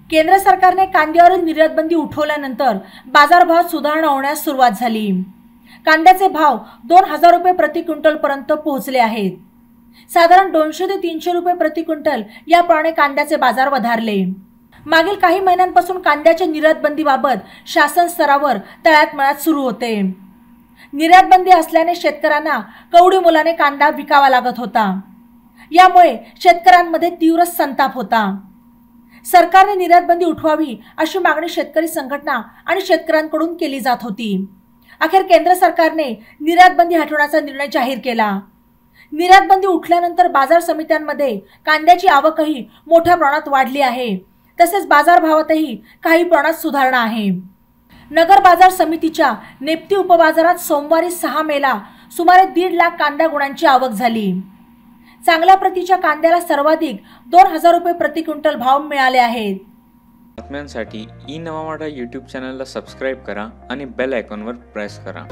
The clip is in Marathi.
केंद्र सरकारने कांद्यावरील निर्यात बंदी उठवल्यानंतर बाजारभावात सुधारणा होण्यास सुरुवात झाली। कांद्याचे भाव 2000 रुपये प्रति क्विंटल पर्यंत पोहोचले आहेत। साधारण 200 ते 300 रुपये प्रति क्विंटल याप्रमाणे कांद्याचे बाजार वधारले। मागील काही महिन्यांपासून कांद्याच्या निर्यात बंदीबाबत शासन स्तरावर तळ्यात सुरू होते। निर्यात बंदी असल्याने शेतकऱ्यांना कवडी मोलाने कांदा विकावा लागत होता। यामुळे शेतकऱ्यांमध्ये तीव्र संताप होता। सरकारने निर्यात बंदी उठवावी अशी मागणी शेतकरी संघटना आणि शेतकऱ्यांकडून केली जात होती। अखेर केंद्र सरकारने निर्यात बंदी हटवण्याचा निर्णय जाहीर केला। निर्यात बंदी उठल्यानंतर बाजार समित्यांमध्ये कांद्याची आवकही मोठ्या प्रमाणात वाढली आहे। तसेच बाजारभावातही काही प्रमाणात सुधारणा आहे। नगर बाजार समितीच्या नेप्ती उपबाजारात सोमवारी 6 मेला सुमारे 1.5 लाख कांदा गुणांची आवक झाली। चांगल्या प्रतीच्या कांद्याला सर्वाधिक 2000 रुपये प्रति क्विंटल भाव मिळाले आहेत। बातम्यांसाठी ई नवा मराठा यूट्यूब चॅनलला सबस्क्राईब करा आणि बेल आयकॉनवर प्रेस करा।